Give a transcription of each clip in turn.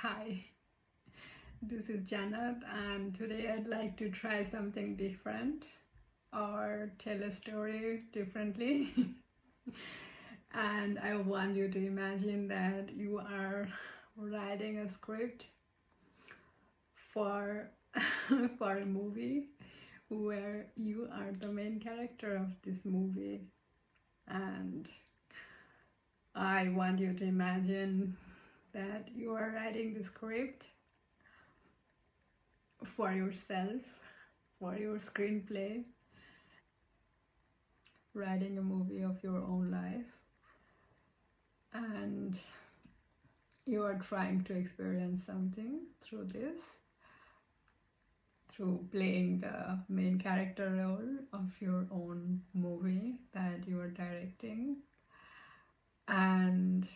Hi, this is Janet, and today I'd like to try something different or tell a story differently. And I want you to imagine that you are writing a script for for a movie where you are the main character of this movie, and I want you to imagine that you are writing the script for yourself, for your screenplay, writing a movie of your own life, and you are trying to experience something through this, through playing the main character role of your own movie that you are directing. And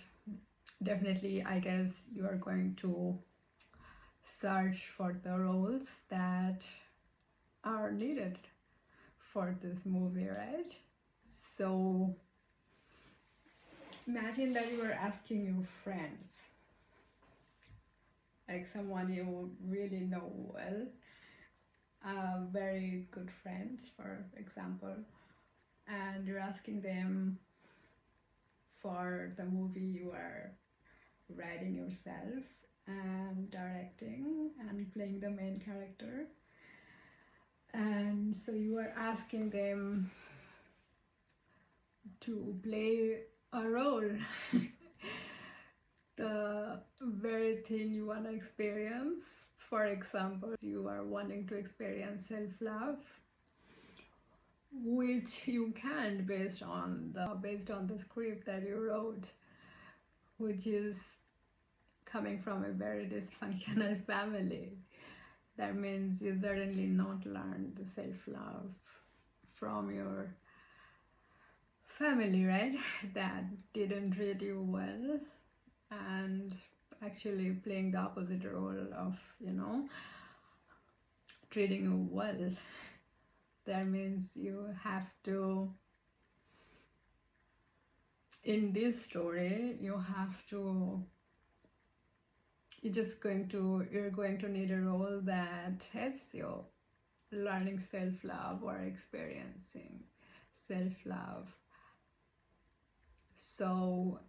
definitely, I guess you are going to search for the roles that are needed for this movie, right? So imagine that you are asking your friends, like someone you really know well, a very good friend, for example, and you're asking them for the movie you are writing yourself and directing and playing the main character. And so you are asking them to play a role, the very thing you want to experience. For example, you are wanting to experience self-love, which you can based on the script that you wrote, which is coming from a very dysfunctional family. That means you certainly not learned the self-love from your family, right? That didn't treat you well, and actually playing the opposite role of, treating you well. That means you have to, in this story, you're going to need a role that helps you learning self-love or experiencing self-love. So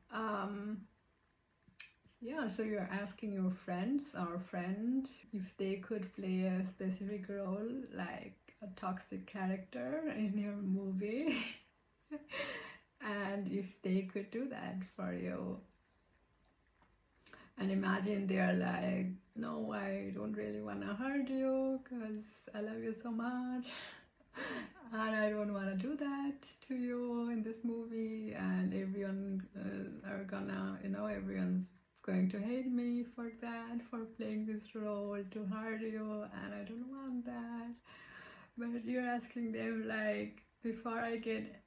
so you're asking your friends or friend if they could play a specific role, like a toxic character in your movie, and if they could do that for you. And imagine they're like, no, I don't really want to hurt you because I love you so much. And I don't want to do that to you in this movie, and everyone everyone's going to hate me for that, for playing this role to hurt you, and I don't want that. But you're asking them, like, before I get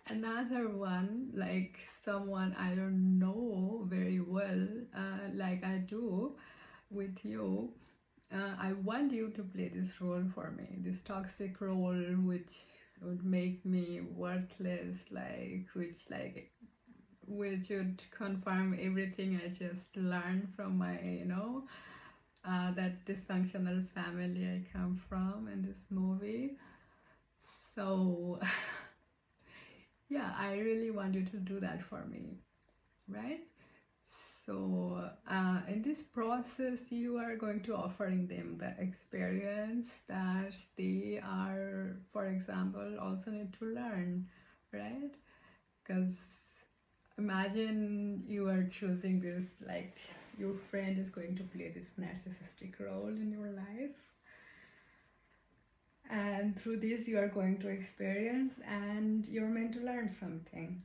another one, like someone I don't know very well, like I do with you, I want you to play this role for me, this toxic role which would make me worthless, which would confirm everything I just learned from my, that dysfunctional family I come from in this movie. So yeah, I really want you to do that for me, right? So in this process, you are going to offering them the experience that they are, for example, also need to learn, right? Because imagine you are choosing this, like your friend is going to play this narcissistic role in your life, and through this you are going to experience and you're meant to learn something.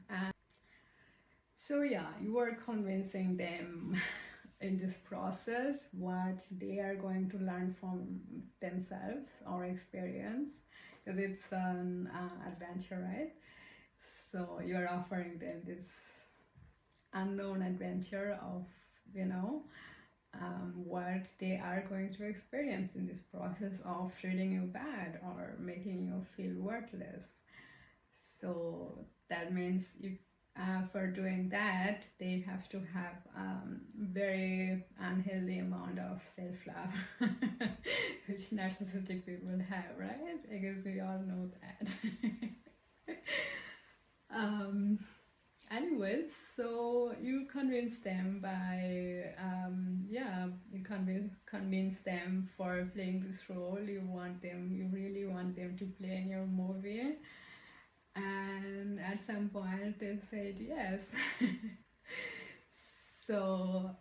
And so yeah, you are convincing them in this process what they are going to learn from themselves or experience, because it's an adventure, right? So you're offering them this unknown adventure of, what they are going to experience in this process of treating you bad or making you feel worthless. So that means if for doing that, they have to have very unhealthy amount of self-love, which narcissistic people have, right? I guess we all know that. Anyways, so you convince them by, you convince them for playing this role. You really want them to play in your movie. And at some point they said yes. So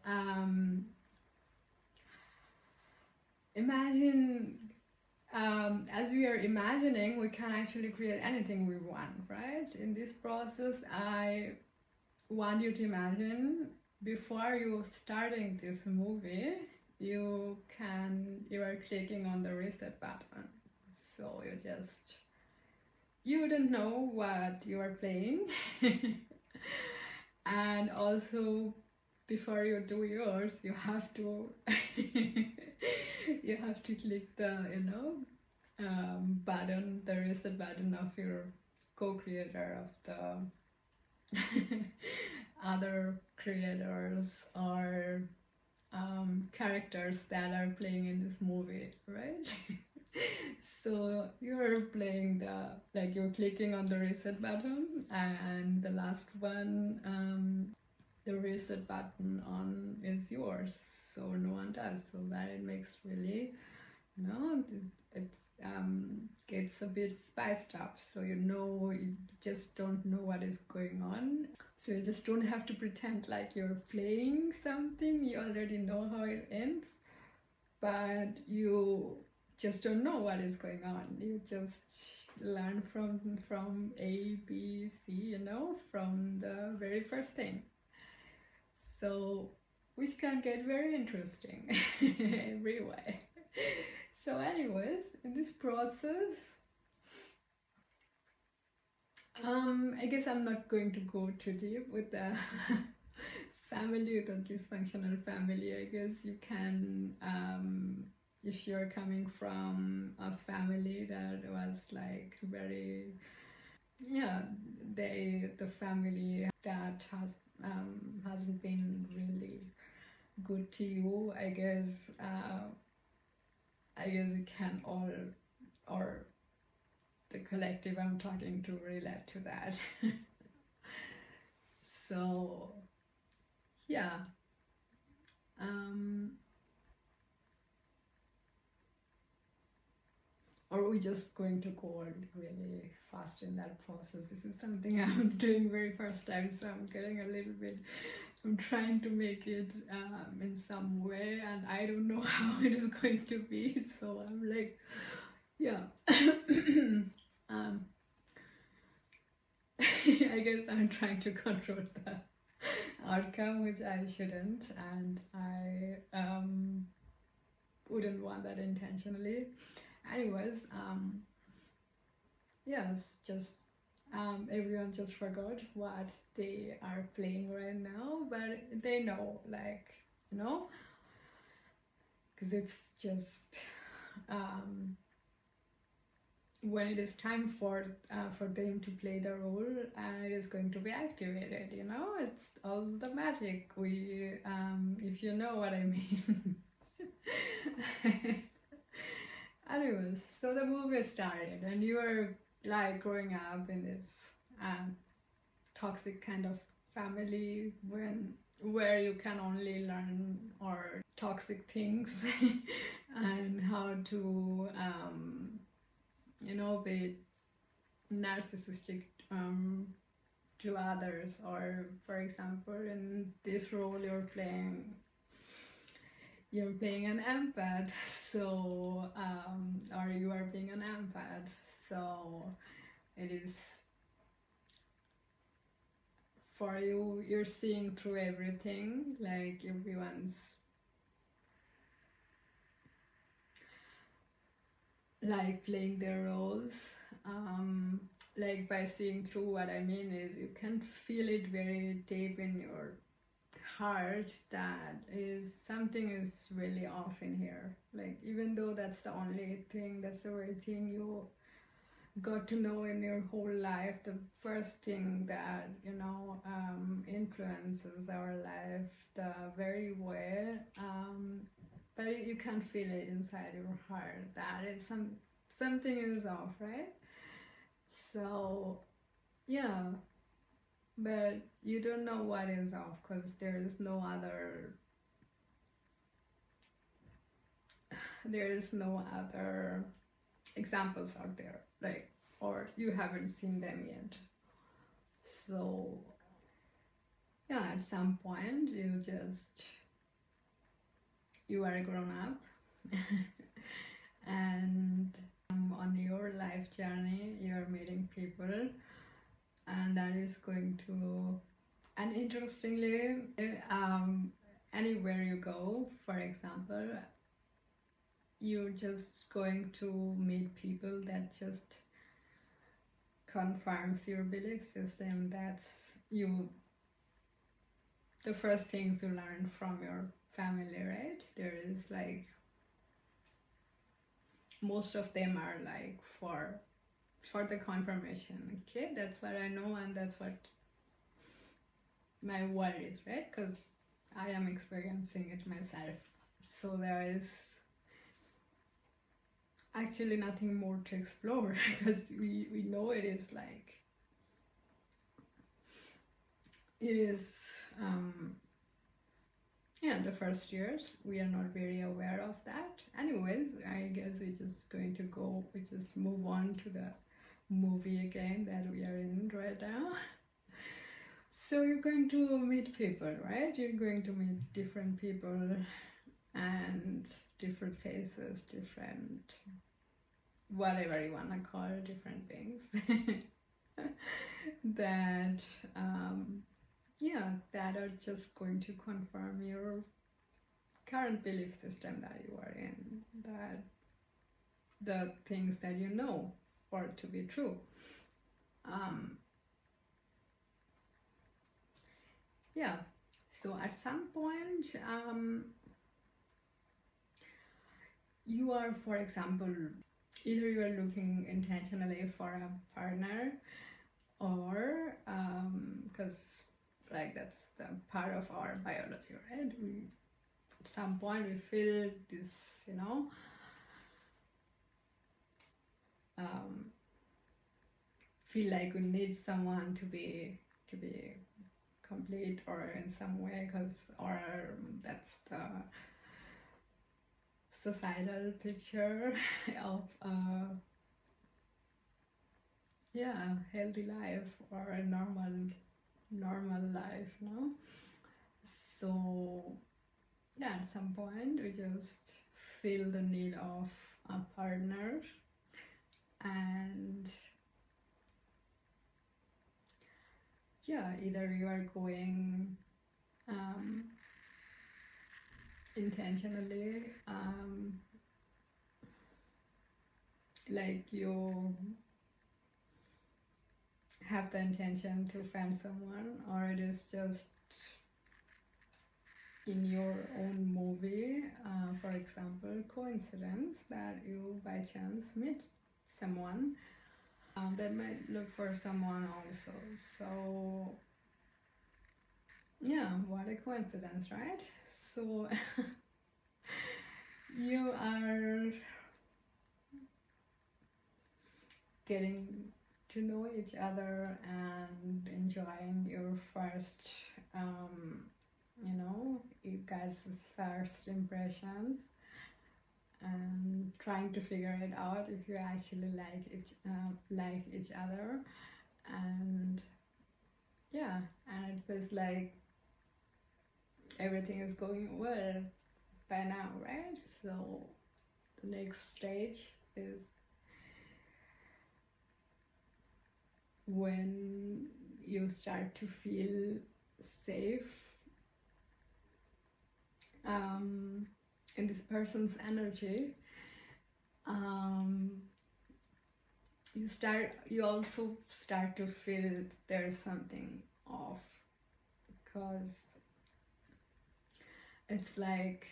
imagine, as we are imagining, we can actually create anything we want, right? In this process, I want you to imagine, before you starting this movie, you are clicking on the reset button. So you wouldn't know what you are playing. And also, before you do yours, you have to you have to click the button, the reset button of your co-creator, of the other creators or characters that are playing in this movie, right? So you're playing you're clicking on the reset button, and the last one, the reset button on is yours, so no one does. So that it makes really, it gets a bit spiced up, so you just don't know what is going on. So you just don't have to pretend like you're playing something. You already know how it ends, but you just don't know what is going on. You just learn from A, B, C, from the very first thing. So, which can get very interesting every way. So anyways, in this process, I guess I'm not going to go too deep with the family, with a dysfunctional family. I guess you can, if you're coming from a family that was like very, the family that hasn't been really good to you, I guess you can all, or the collective I'm talking to, relate to that. So yeah, or we're just going to go really fast in that process. This is something I'm doing very first time, so I'm getting a little bit, I'm trying to make it in some way, and I don't know how it is going to be, so I'm like, yeah. I guess I'm trying to control the outcome, which I shouldn't, and I wouldn't want that intentionally. Anyways, yes, just everyone just forgot what they are playing right now, but they know, because it's just when it is time for them to play the role, it is going to be activated. It's all the magic. If you know what I mean. Anyways, so the movie started, and you are like growing up in this toxic kind of family where you can only learn or toxic things and how to be narcissistic to others, or for example, in this role you're playing an empath, so or you are being an empath, so it is for you, you're seeing through everything, like everyone's like playing their roles, like by seeing through, what I mean is you can feel it very deep in your heart that something is really off in here, like even though that's the only thing, that's the only thing got to know in your whole life, the first thing that influences our life the very way, but you can feel it inside your heart that is something is off, right? So yeah, but you don't know what is off because there is no other examples out there, right? Or you haven't seen them yet. So yeah, at some point you are a grown up and on your life journey you're meeting people, and that is going to, and interestingly, anywhere you go, for example, you're just going to meet people that just confirms your belief system. That's you the first things you learn from your family, right? There is like, most of them are like for the confirmation. Okay, that's what I know, and that's what my world is, right? Because I am experiencing it myself. So there is actually nothing more to explore because we know it is like, it is the first years we are not very aware of that. Anyways, I guess we just move on to the movie again that we are in right now. So you're going to meet people, right? You're going to meet different people and different faces, different, whatever you want to call it, different things that that are just going to confirm your current belief system that you are in, that the things that you know for it to be true. So at some point, you are, for example, either you are looking intentionally for a partner, or because like that's the part of our biology, right? We, at some point, we feel this, feel like we need someone to be complete, or in some way, or that's the societal picture of healthy life, or a normal life, no? So at some point we just feel the need of a partner, and either you are going intentionally, like you have the intention to find someone, or it is just in your own movie, for example, coincidence that you by chance meet someone that might look for someone also. So what a coincidence, right? So you are getting to know each other and enjoying your first you guys' first impressions, and trying to figure it out if you actually like each other. And and it feels like everything is going well by now, right? So the next stage is when you start to feel safe in this person's energy. You also start to feel there's something off, because it's like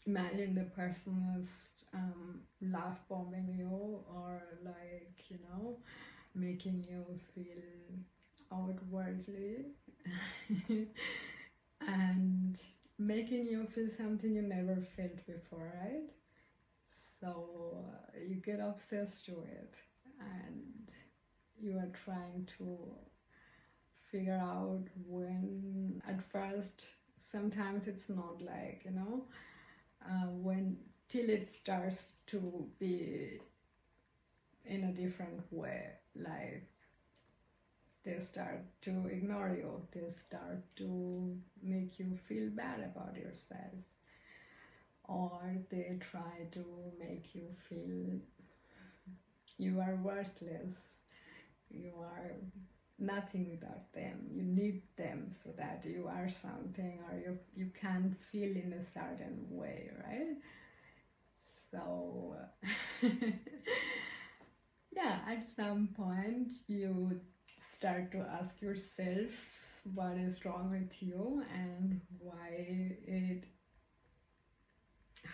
imagine the person is love bombing you, or like, making you feel outwardly and making you feel something you never felt before, right? So you get obsessed with it, and you are trying to figure out when. At first, sometimes it's not like, when till it starts to be in a different way, like they start to ignore you, they start to make you feel bad about yourself, or they try to make you feel you are worthless, you are nothing without them, you need them so that you are something, or you can feel in a certain way, right? So yeah, at some point you start to ask yourself what is wrong with you and why it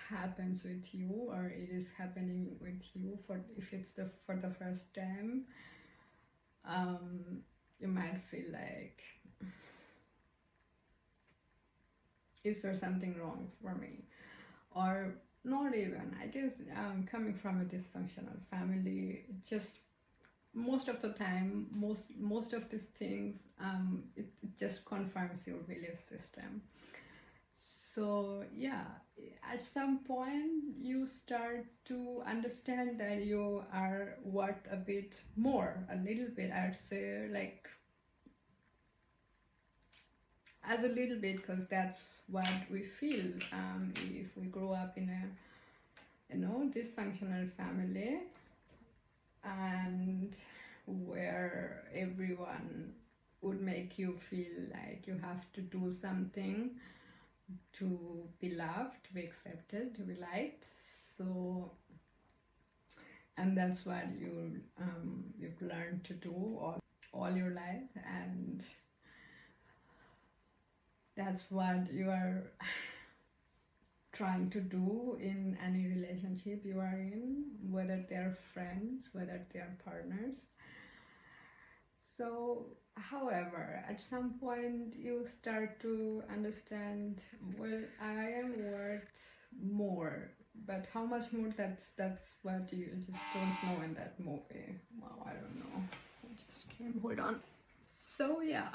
happens with you, or it is happening with you for if it's for the first time. You might feel like, is there something wrong for me? Or not even, I guess, coming from a dysfunctional family, just most of the time, most of these things, it just confirms your belief system. So yeah, at some point you start to understand that you are worth a bit more, a little bit, I'd say, like, as a little bit, because that's what we feel if we grow up in a dysfunctional family, and where everyone would make you feel like you have to do something to be loved, to be accepted, to be liked. So, and that's what you've learned to do all your life, and that's what you are trying to do in any relationship you are in, whether they're friends, whether they're partners. So, however, at some point you start to understand, well, I am worth more, but how much more, that's what you just don't know in that movie. Wow, I don't know. It just came, hold on. So yeah.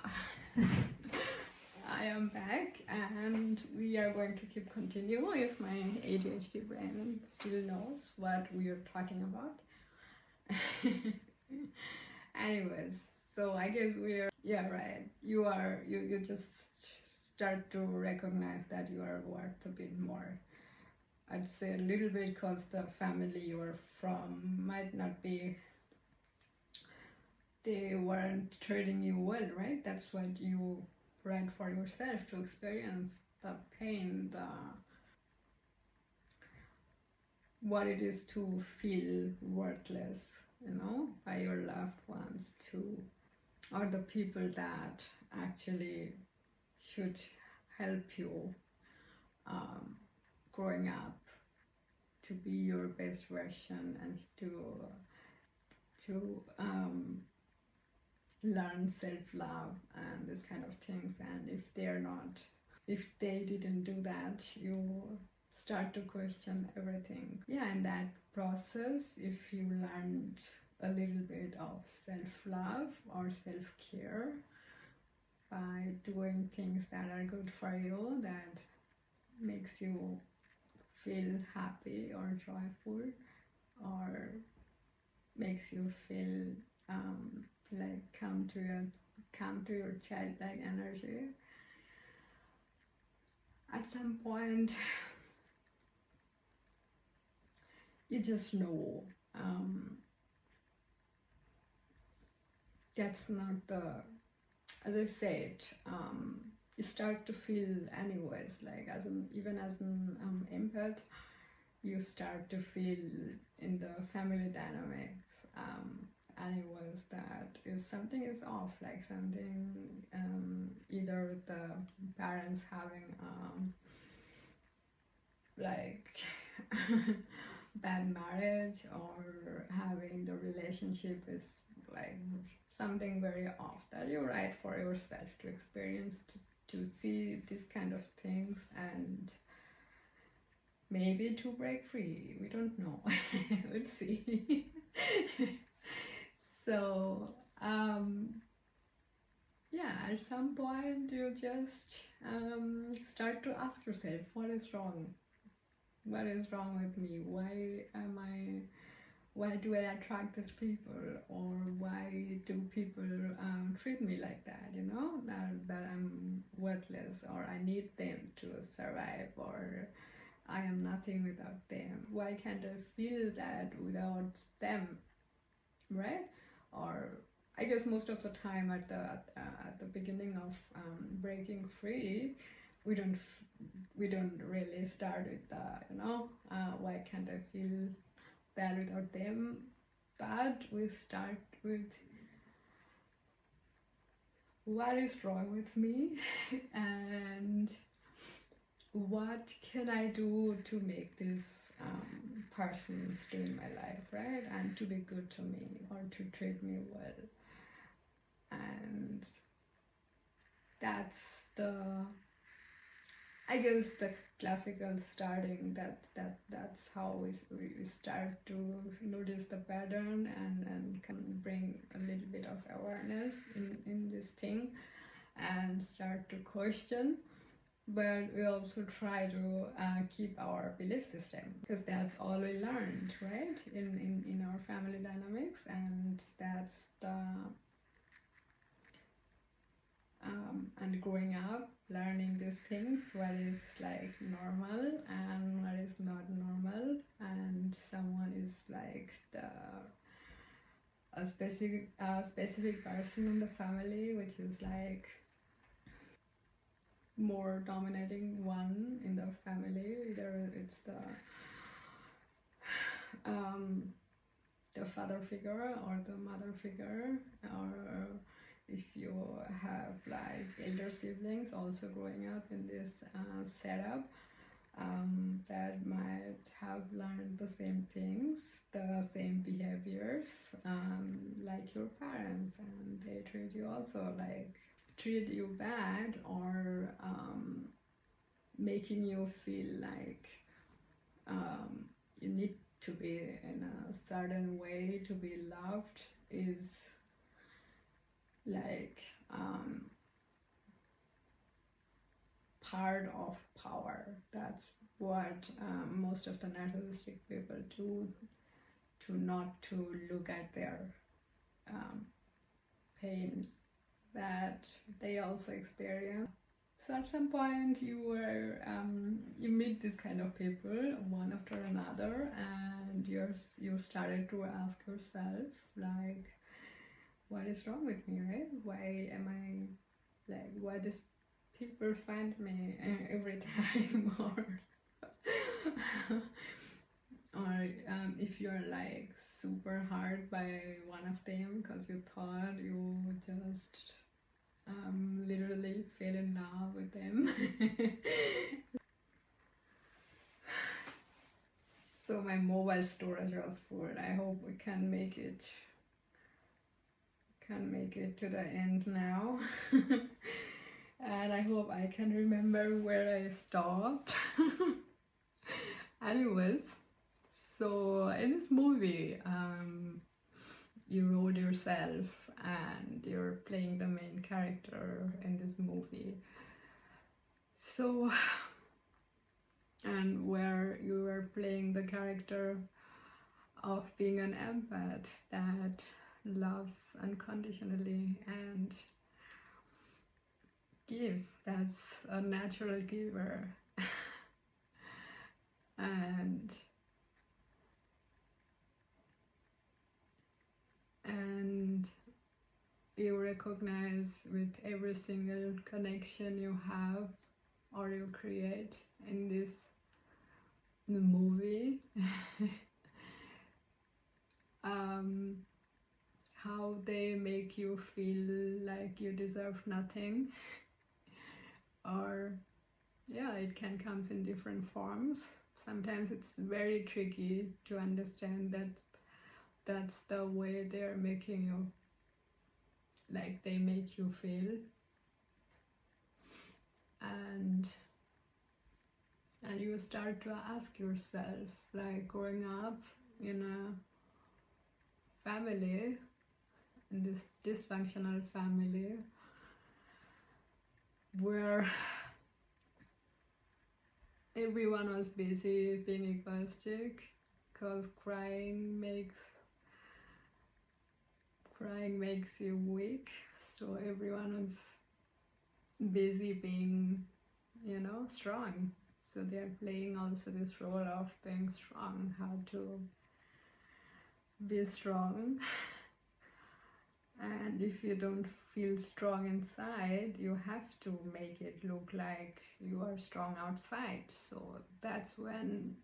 I am back, and we are going to keep continue if my ADHD brain still knows what we are talking about. Anyways, so I guess yeah, right. You just start to recognize that you are worth a bit more. I'd say a little bit, because the family you are from might not be, they weren't treating you well, right? That's what you write for yourself, to experience the pain, what it is to feel worthless, by your loved ones too, or the people that actually should help you growing up to be your best version, and to learn self-love and this kind of things. And if they didn't do that, you start to question everything. Yeah, in that process, if you learned a little bit of self-love or self-care by doing things that are good for you, that makes you feel happy or joyful, or makes you feel like come to your childlike energy, at some point you just know that's not the, as I said, you start to feel anyways, like even as an empath, you start to feel in the family dynamics anyways that is something is off, like something, either with the parents having like bad marriage or having the relationship is like something very off, that you write for yourself to experience, to see these kind of things, and maybe to break free. We don't know. We'll see. So yeah, at some point you just start to ask yourself, what is wrong? What is wrong with me? Why do I attract these people? Or why do people treat me like that? You know, that I'm worthless, or I need them to survive, or I am nothing without them. Why can't I feel that without them, right? Or I guess most of the time at the beginning of breaking free, we don't really start with why can't I feel bad without them, but we start with what is wrong with me and what can I do to make this person stay in my life, right? And to be good to me or to treat me well. And that's I guess the classical starting, that's how we start to notice the pattern and can bring a little bit of awareness in this thing and start to question. But we also try to keep our belief system, because that's all we learned, right, in our family dynamics, and that's the and growing up, learning these things, what is like normal and what is not normal, and someone is like a specific person in the family, which is like more dominating one in the family. Either it's the father figure or the mother figure, or if you have like elder siblings also growing up in this setup, that might have learned the same things, the same behaviors, like your parents, and they treat you also like treat you bad, or making you feel like you need to be in a certain way to be loved, is like part of power. That's what most of the narcissistic people do, to not to look at their pain that they also experience. So at some point you meet this kind of people one after another, and you started to ask yourself like, what is wrong with me, right? Why am I like, why these people find me every time, or if you're like super hurt by one of them because you thought you just literally fell in love with them. So my mobile storage was full. I hope we can make it to the end now. And I hope I can remember where I stopped. Anyways, so in this movie, you wrote yourself and you're playing the main character in this movie. So, and where you were playing the character of being an empath that loves unconditionally and gives, that's a natural giver. and you recognize with every single connection you have or you create in this movie, how they make you feel like you deserve nothing, or yeah, it can come in different forms. sometimes it's very tricky to understand that that's the way they're making you, like they make you feel. And you start to ask yourself, like growing up in a family, in this dysfunctional family, where everyone was busy being egoistic, because crying makes you weak, so everyone was busy being, strong. So they're playing also this role of being strong, how to be strong. And if you don't feel strong inside, you have to make it look like you are strong outside. So that's when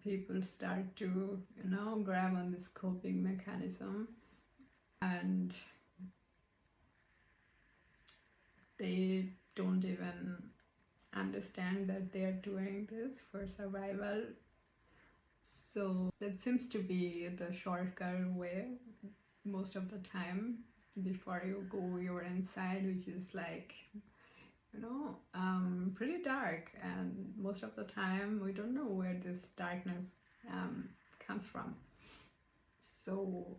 people start to, grab on this coping mechanism, and they don't even understand that they're doing this for survival. So that seems to be the shortcut way most of the time before you go your inside, which is like, pretty dark, and most of the time we don't know where this darkness comes from. So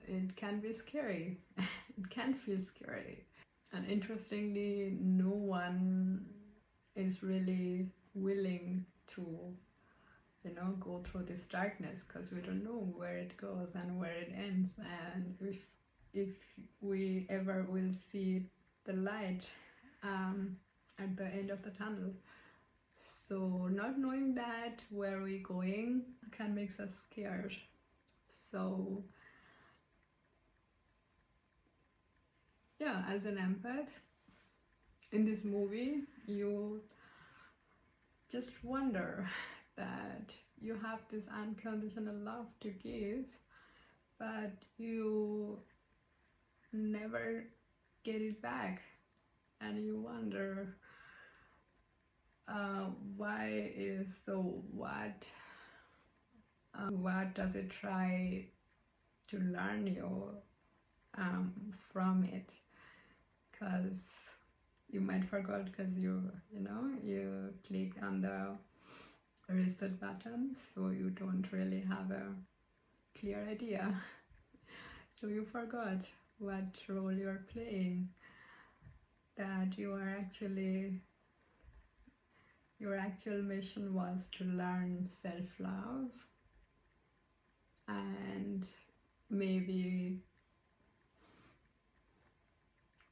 it can be scary. It can feel scary. And interestingly, no one is really willing to, go through this darkness, because we don't know where it goes and where it ends, and if we ever will see the light at the end of the tunnel. So not knowing that where we're going can make us scared. So yeah, as an empath in this movie, you just wonder that you have this unconditional love to give, but you never get it back, and you wonder why is so. What does it try to learn you from it? Because you might forget, because you click on the reset button, so you don't really have a clear idea. So you forgot what role you're playing, that your actual mission was to learn self-love, and maybe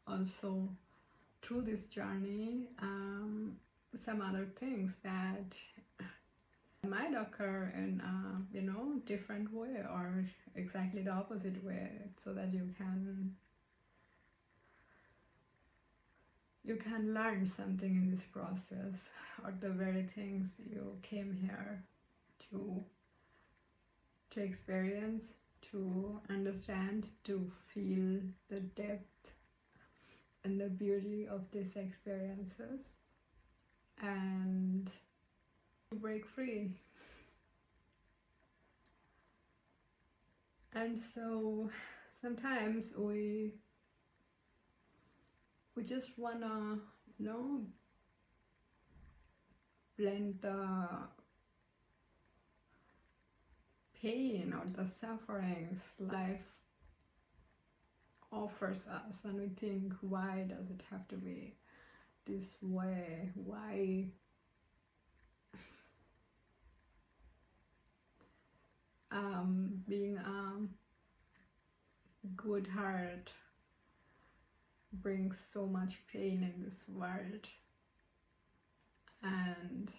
also through this journey some other things that might occur in a different way, or exactly the opposite way, so that you can learn something in this process, or the very things you came here to experience, to understand, to feel the depth and the beauty of these experiences, and to break free. And so sometimes we just wanna, blend the pain or the sufferings life offers us, and we think, why does it have to be this way? Why being a good heart brings so much pain in this world? And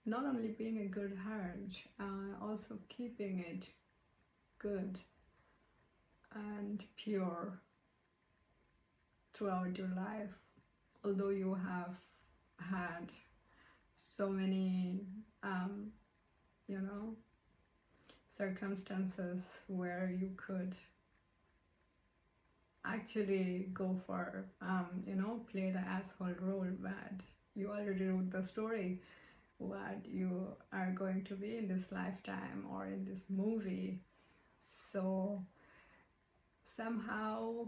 not only being a good heart, also keeping it good and pure throughout your life, although you have had so many circumstances where you could actually go for play the asshole role, but you already wrote the story, what you are going to be in this lifetime or in this movie. So somehow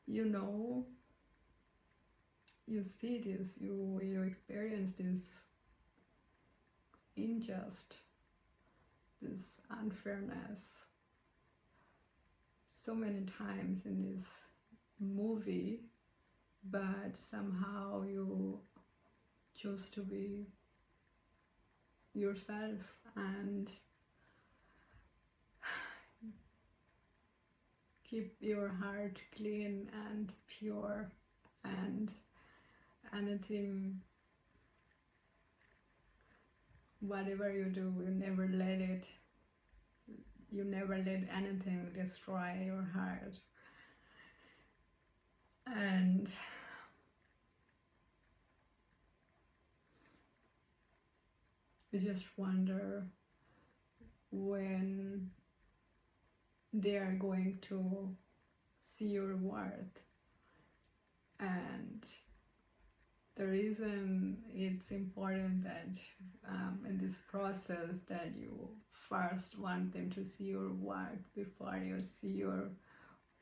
you know, you see this, you experience this unjust, this unfairness so many times in this movie, but somehow you choose to be yourself and keep your heart clean and pure, and anything, whatever you do, you never let anything destroy your heart. And you just wonder when they are going to see your worth. And the reason it's important that in this process that you first want them to see your worth before you see your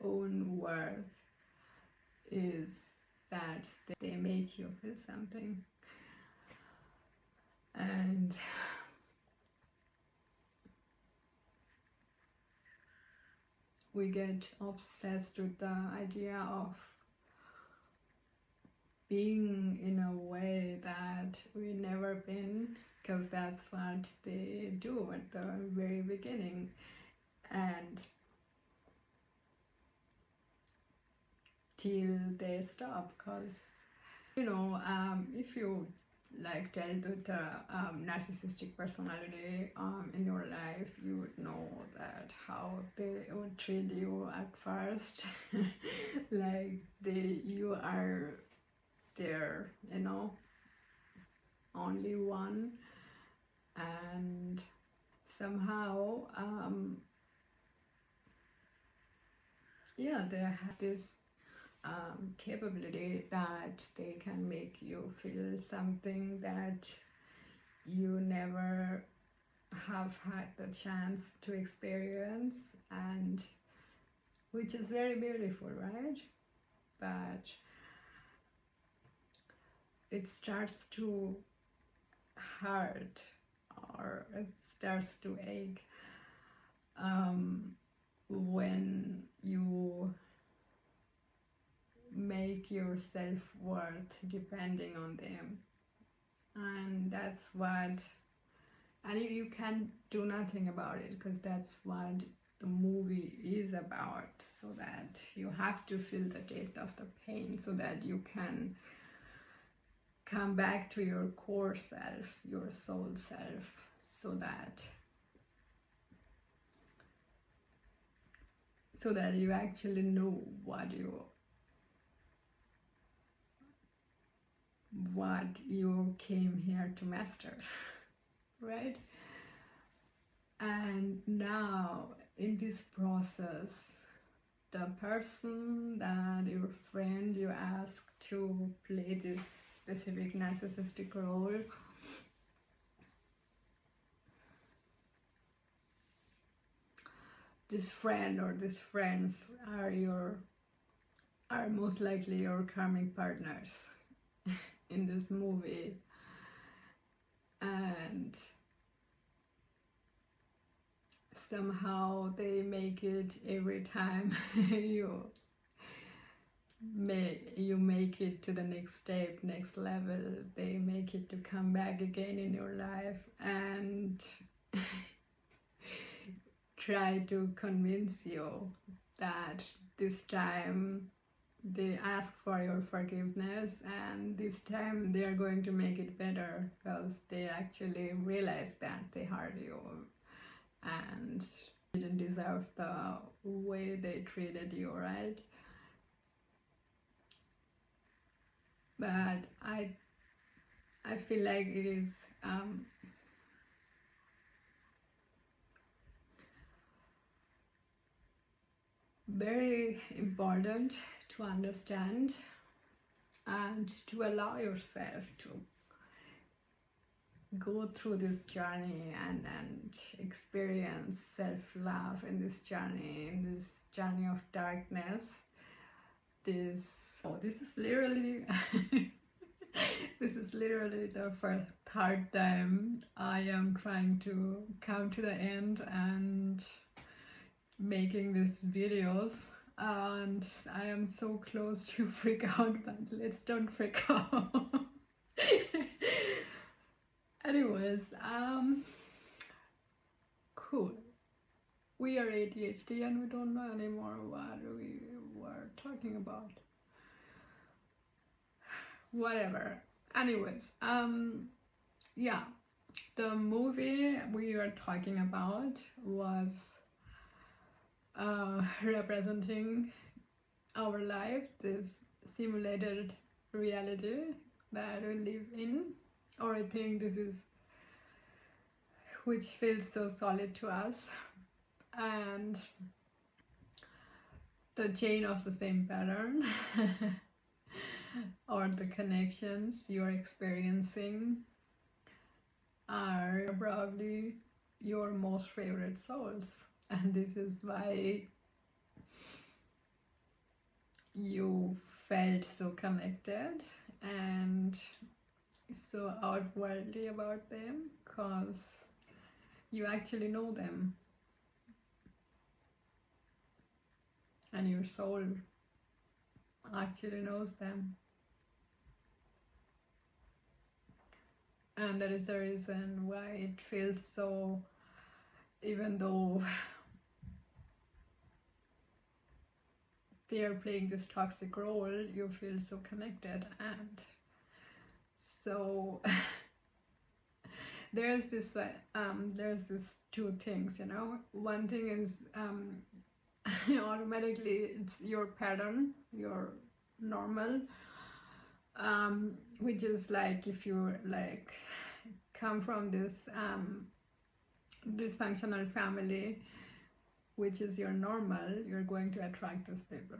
own worth is that they make you feel something. And we get obsessed with the idea of being in a way that we never been, because that's what they do at the very beginning. And till they stop, because if you like dealt with a narcissistic personality in your life, you would know that how they would treat you at first. Like you are their only one, and somehow they have this capability that they can make you feel something that you never have had the chance to experience, and which is very beautiful, right? But it starts to hurt, or it starts to ache when you make your self-worth depending on them. And that's what, and you can do nothing about it, because that's what the movie is about. So that you have to feel the depth of the pain so that you can come back to your core self, your soul self, so that you actually know what you came here to master. Right? And now in this process, the person that your friend you asked to play this specific narcissistic role, this friend or these friends are most likely your karmic partners in this movie. And somehow they make it every time you make it to the next step, next level, they make it to come back again in your life and try to convince you that this time they ask for your forgiveness, and this time they are going to make it better, because they actually realize that they hurt you and didn't deserve the way they treated you, right? But I feel like it is very important to understand and to allow yourself to go through this journey and experience self-love in this journey of darkness. This is literally this is literally the third time I am trying to come to the end and making these videos, and I am so close to freak out, but let's don't freak out. Anyways, cool. We are ADHD and we don't know anymore what we were talking about. Whatever. Anyways, yeah, the movie we were talking about was representing our life, this simulated reality that we live in, or I think this is which feels so solid to us, and the chain of the same pattern or the connections you're experiencing are probably your most favorite souls, and this is why you felt so connected and so outwardly about them, because you actually know them and your soul actually knows them. And that is the reason why it feels so, even though they are playing this toxic role, you feel so connected. And so there's this two things, you know. One thing is automatically it's your pattern, your normal, which is like if you like come from this dysfunctional family, which is your normal, you're going to attract these people,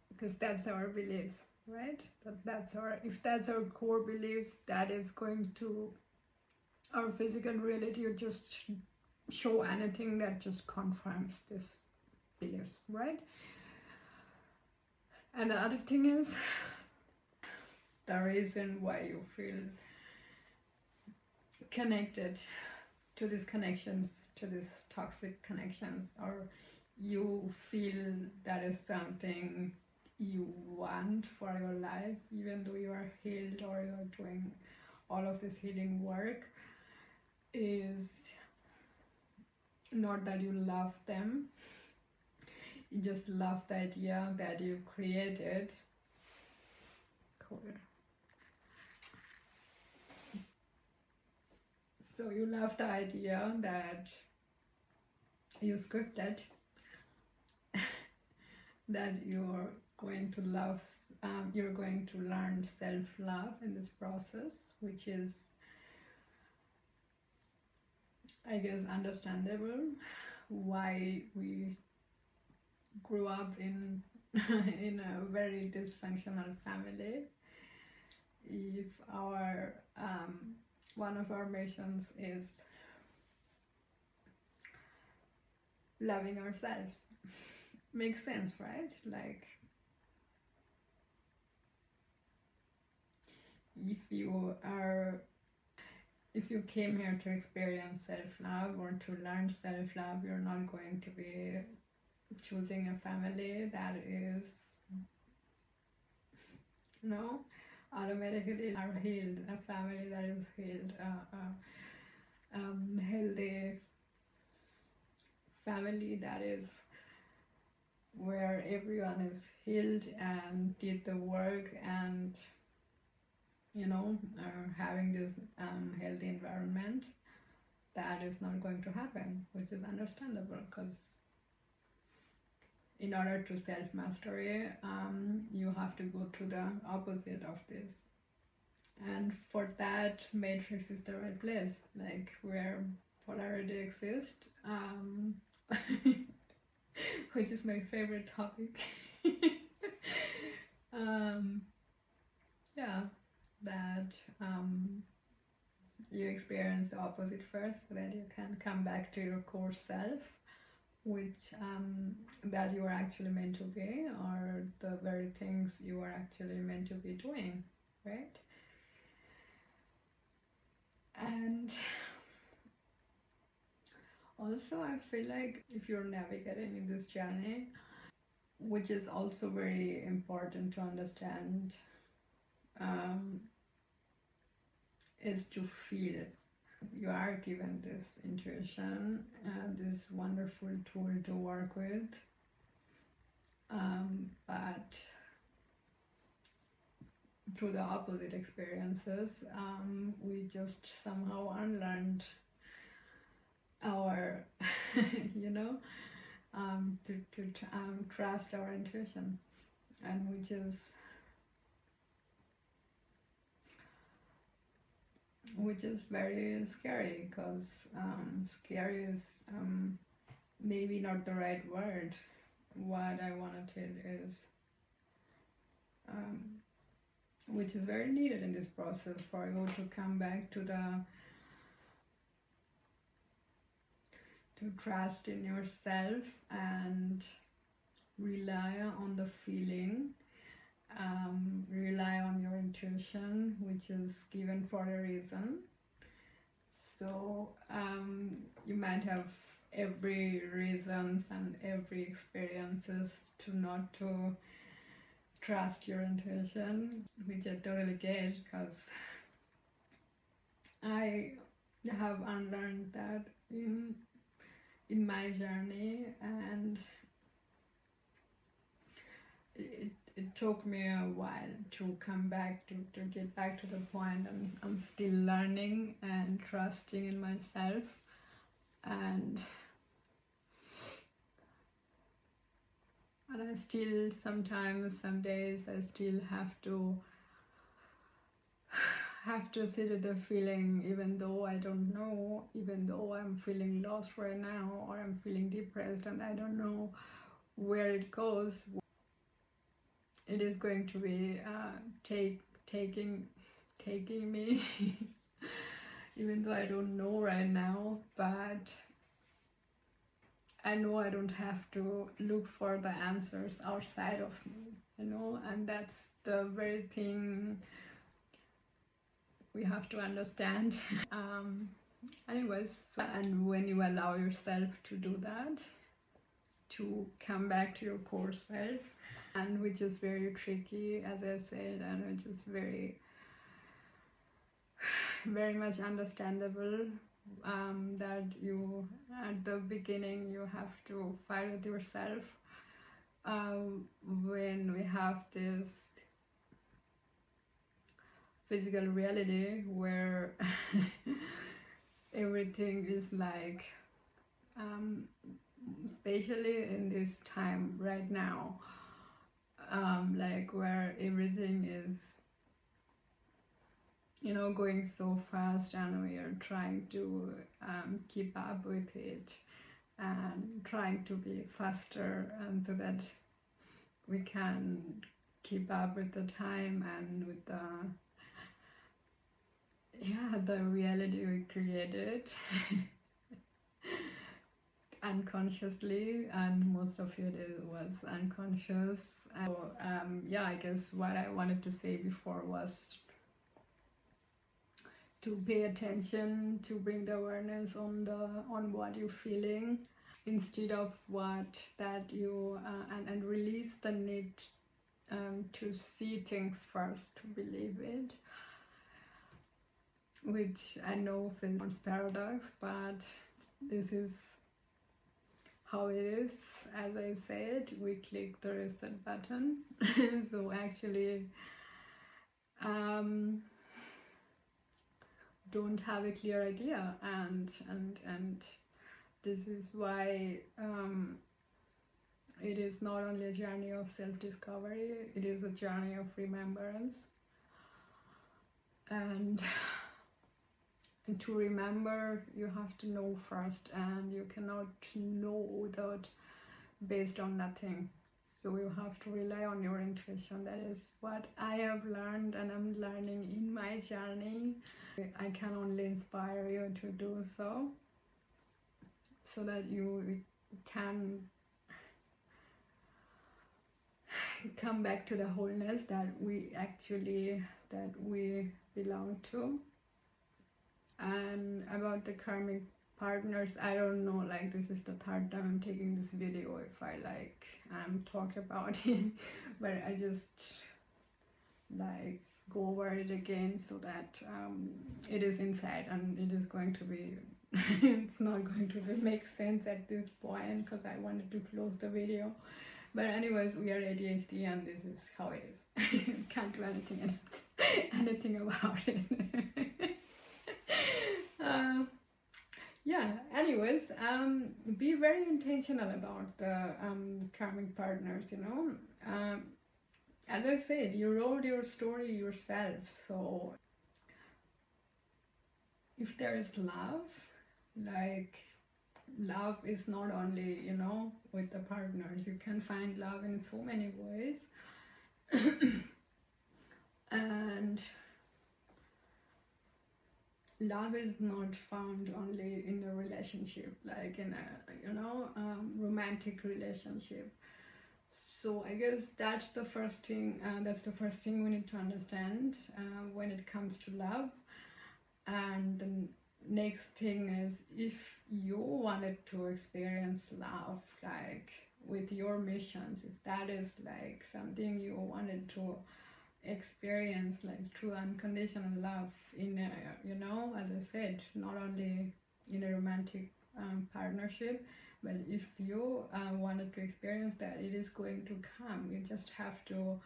because that's our beliefs, right? If that's our core beliefs, that is going to our physical reality or just show anything that just confirms this beliefs, right? And the other thing is the reason why you feel connected to these connections, to these toxic connections, or you feel that is something you want for your life, even though you are healed or you are doing all of this healing work, is not that you love them, you just love the idea that you created. Cool. So you love the idea that you scripted that you're going to love, you're going to learn self-love in this process, which is, I guess, understandable why we grew up in in a very dysfunctional family. If our one of our missions is loving ourselves, makes sense, right? Like, if you came here to experience self-love or to learn self-love, you're not going to be choosing a family that is, no, automatically are healed, a family that is healed, healthy family that is where everyone is healed and did the work and, you know, are having this healthy environment. That is not going to happen, which is understandable, because in order to self-mastery, you have to go through the opposite of this. And for that, Matrix is the right place, like where polarity exists, which is my favorite topic. Yeah, that you experience the opposite first so that you can come back to your core self, which that you are actually meant to be, or the very things you are actually meant to be doing, right? And also I feel like if you're navigating in this journey, which is also very important to understand, is to feel. You are given this intuition and this wonderful tool to work with, but through the opposite experiences, we just somehow unlearned our, you know, to trust our intuition, and which is very scary, because scary is maybe not the right word. What I want to tell is, which is very needed in this process, for you to come back to trust in yourself and rely on the feeling, rely on your intuition, which is given for a reason. So you might have every reasons and every experiences to not to trust your intuition, which I totally get, because I have unlearned that in my journey, and it took me a while to come back to get back to the point, and I'm still learning and trusting in myself, and I still sometimes, some days I still have to sit with the feeling, even though I don't know, even though I'm feeling lost right now, or I'm feeling depressed and I don't know where it goes. It is going to be taking me even though I don't know right now, but I know I don't have to look for the answers outside of me, you know, and that's the very thing we have to understand. Anyways, and when you allow yourself to do that, to come back to your core self, and which is very tricky, as I said, and which is very much understandable, that you, at the beginning, you have to fight with yourself, when we have this physical reality where everything is like, especially in this time right now, like where everything is, you know, going so fast, and we are trying to keep up with it and trying to be faster, and so that we can keep up with the time and with the reality we created unconsciously, and most of it was unconscious. So I guess what I wanted to say before was to pay attention, to bring the awareness on what you're feeling, instead of what that you and release the need to see things first, to believe it, which I know feels paradox, but this is how it is. As I said, we click the reset button. So actually don't have a clear idea, and this is why it is not only a journey of self-discovery, it is a journey of remembrance. And And to remember, you have to know first, and you cannot know without based on nothing. So you have to rely on your intuition. That is what I have learned and I'm learning in my journey. I can only inspire you to do so that you can come back to the wholeness that we belong to. And about the karmic partners, I don't know, like this is the third time I'm taking this video if I like talk about it, but I just like go over it again so that it is inside and it is going to be it's not going to make sense at this point because I wanted to close the video. But anyways, we are ADHD and this is how it is. Can't do anything about it. Yeah, anyways, be very intentional about the karmic partners, you know. As I said, you wrote your story yourself, so if there is love, like love is not only, you know, with the partners. You can find love in so many ways. And love is not found only in a relationship, like in a, you know, romantic relationship. So I guess that's the first thing we need to understand when it comes to love. And the next thing is, if you wanted to experience love, like with your missions, if that is like something you wanted to experience, like true unconditional love in a, you know, as I said, not only in a romantic partnership, but if you wanted to experience that, it is going to come. You just have to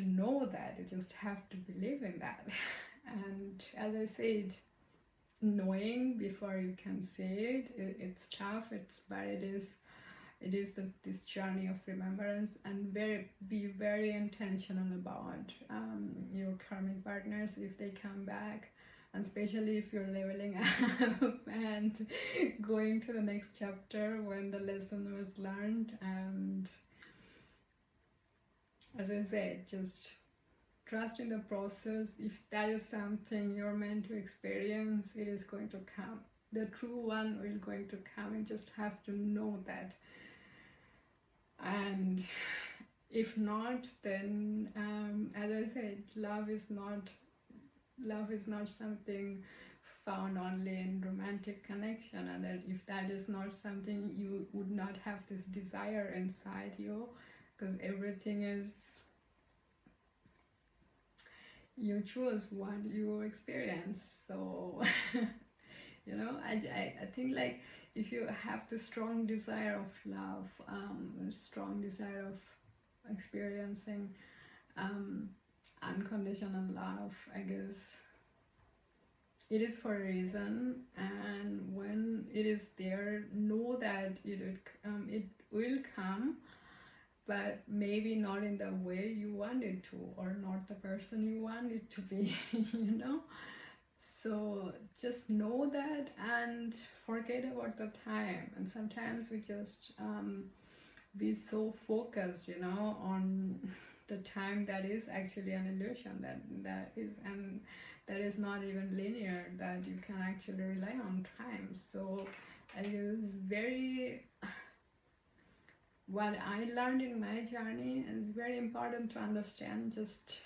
know that. You just have to believe in that. And as I said, knowing before you can say it, it's tough. But it is this journey of remembrance, and be very intentional about your karmic partners if they come back, and especially if you're leveling up and going to the next chapter when the lesson was learned. And as I said, just trust in the process. If that is something you're meant to experience, it is going to come. The true one is going to come. You just have to know that. And if not, then as I said, love is not something found only in romantic connection, and that if that is not something, you would not have this desire inside you, because everything is, you choose what you experience. So you know, I think like if you have the strong desire of love, strong desire of experiencing unconditional love, I guess it is for a reason. And when it is there, know that it will come, but maybe not in the way you want it to, or not the person you want it to be. You know. So just know that and forget about the time. And sometimes we just be so focused, you know, on the time that is actually an illusion, that is not even linear, that you can actually rely on time. So I use what I learned in my journey is very important to understand. Just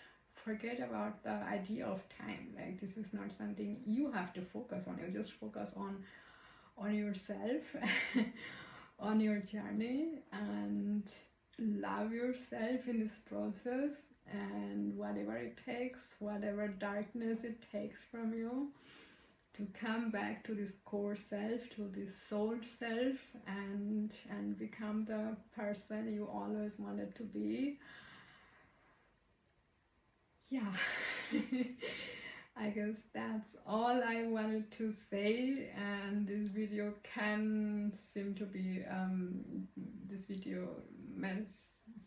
forget about the idea of time. Like, this is not something you have to focus on. You just focus on yourself, on your journey, and love yourself in this process. And whatever it takes, whatever darkness it takes from you, to come back to this core self, to this soul self, and become the person you always wanted to be. Yeah. I guess that's all I wanted to say. And this video can seem to be might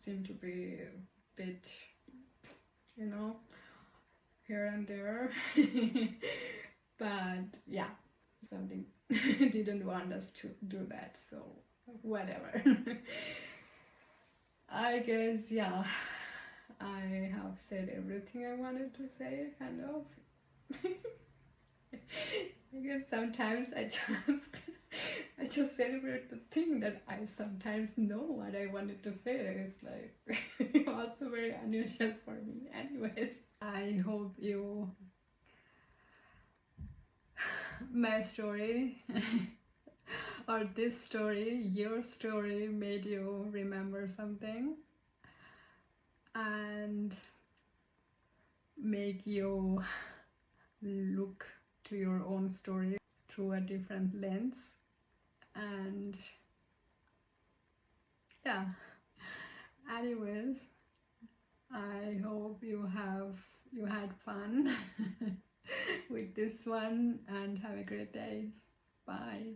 seem to be a bit, you know, here and there. But yeah, something didn't want us to do that, so whatever. I guess, yeah, I have said everything I wanted to say, kind of. I guess sometimes I just celebrate the thing that I sometimes know what I wanted to say. It's like also very unusual for me. Anyways, I hope my story or this story, your story, made you remember something and make you look to your own story through a different lens. And yeah, anyways, I hope you had fun with this one, and have a great day. Bye.